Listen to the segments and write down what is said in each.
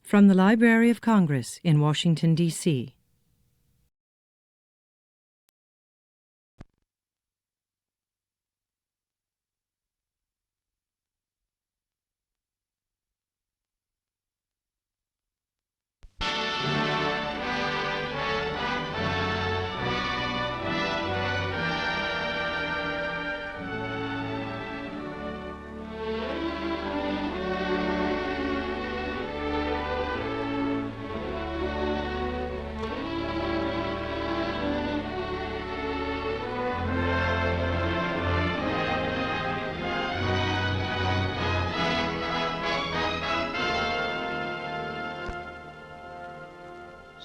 From the Library of Congress in Washington, D.C.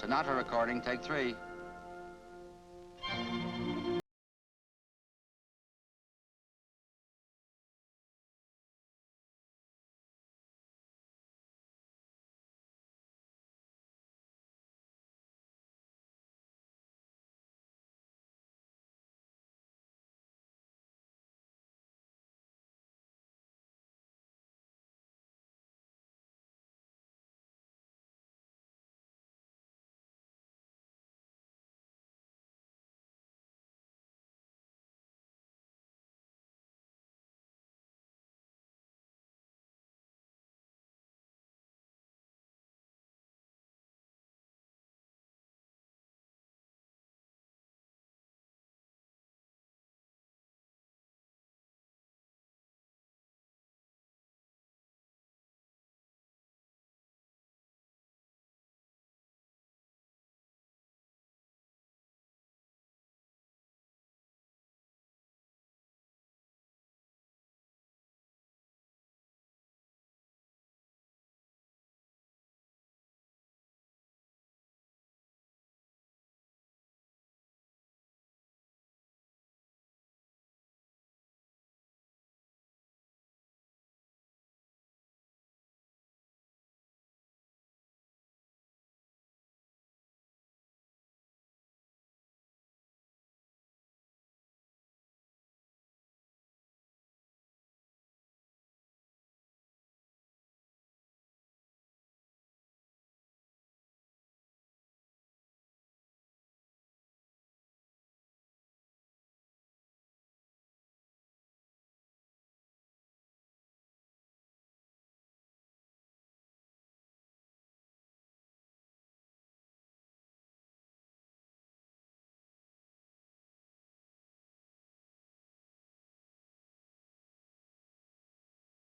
Sinatra recording, take 3.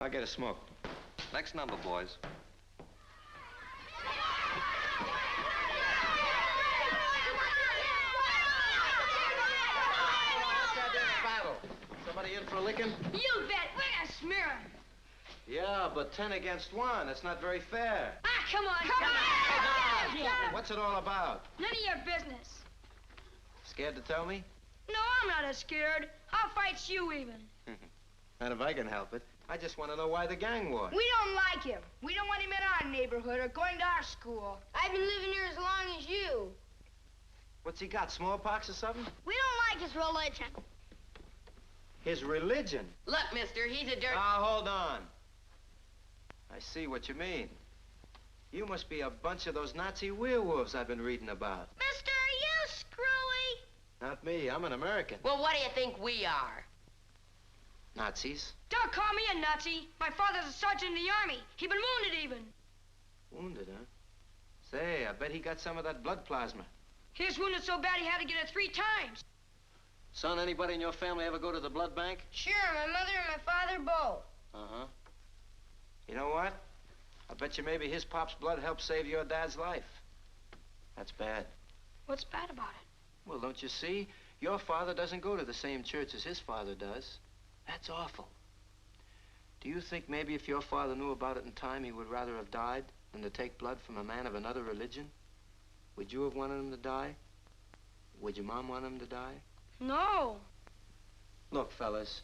I'll get a smoke. Next number, boys. Somebody in for a licking? You bet. We're gonna smear him. Yeah, but 10 against 1. That's not very fair. Ah, come on. Come on. What's it all about? None of your business. Scared to tell me? No, I'm not as scared. I'll fight you even. And if I can help it, I just want to know why the gang war. We don't like him. We don't want him in our neighborhood or going to our school. I've been living here as long as you. What's he got, smallpox or something? We don't like his religion. His religion? Look, mister, he's a dirt... Now, hold on. I see what you mean. You must be a bunch of those Nazi werewolves I've been reading about. Mister, are you screwy? Not me. I'm an American. Well, what do you think we are? Nazis? Don't call me a Nazi. My father's a sergeant in the army. He been wounded even. Wounded, huh? Say, I bet he got some of that blood plasma. He was wounded so bad he had to get it 3 times. Son, anybody in your family ever go to the blood bank? Sure, my mother and my father both. Uh-huh. You know what? I bet you maybe his pop's blood helped save your dad's life. That's bad. What's bad about it? Well, don't you see? Your father doesn't go to the same church as his father does. That's awful. Do you think maybe if your father knew about it in time, he would rather have died than to take blood from a man of another religion? Would you have wanted him to die? Would your mom want him to die? No. Look, fellas,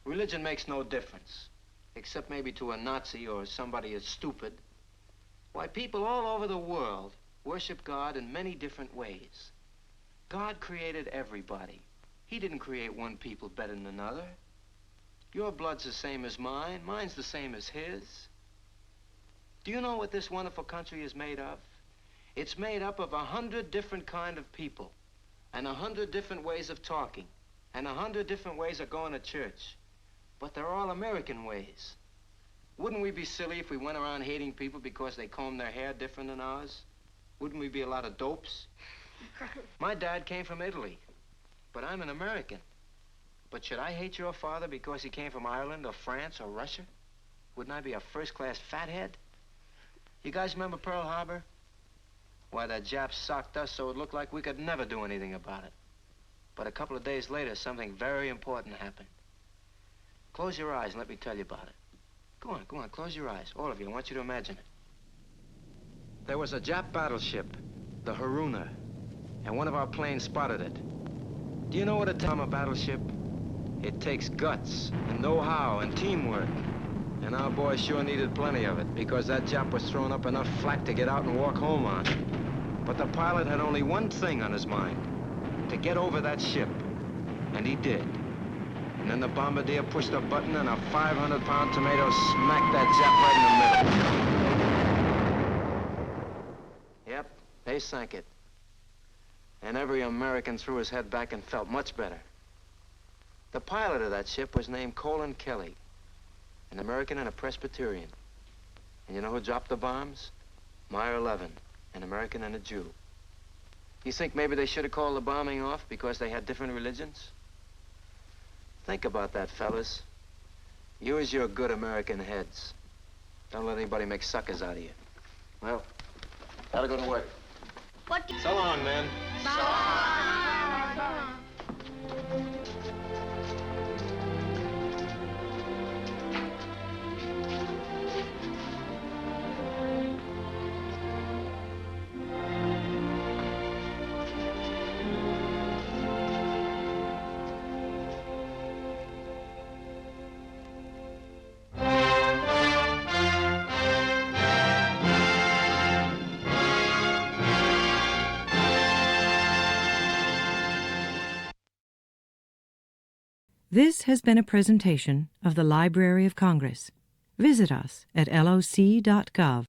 religion makes no difference, except maybe to a Nazi or somebody as stupid. Why, people all over the world worship God in many different ways. God created everybody. He didn't create one people better than another. Your blood's the same as mine. Mine's the same as his. Do you know what this wonderful country is made of? It's made up of 100 different kind of people, and 100 different ways of talking, and 100 different ways of going to church. But they're all American ways. Wouldn't we be silly if we went around hating people because they comb their hair different than ours? Wouldn't we be a lot of dopes? My dad came from Italy, but I'm an American. But should I hate your father because he came from Ireland or France or Russia? Wouldn't I be a first-class fathead? You guys remember Pearl Harbor? Why, the Japs socked us so it looked like we could never do anything about it. But a couple of days later, something very important happened. Close your eyes and let me tell you about it. Go on, close your eyes. All of you, I want you to imagine it. There was a Jap battleship, the Haruna, and one of our planes spotted it. Do you know what it takes from a battleship? It takes guts and know-how and teamwork. And our boys sure needed plenty of it because that Jap was throwing up enough flak to get out and walk home on. But the pilot had only one thing on his mind, to get over that ship. And he did. And then the bombardier pushed a button and a 500-pound tomato smacked that Jap right in the middle. Yep, they sank it. And every American threw his head back and felt much better. The pilot of that ship was named Colin Kelly, an American and a Presbyterian. And you know who dropped the bombs? Meyer Levin, an American and a Jew. You think maybe they should have called the bombing off because they had different religions? Think about that, fellas. Use your good American heads. Don't let anybody make suckers out of you. Well, gotta go to work. What do you... So long, man. So long. This has been a presentation of the Library of Congress. Visit us at loc.gov.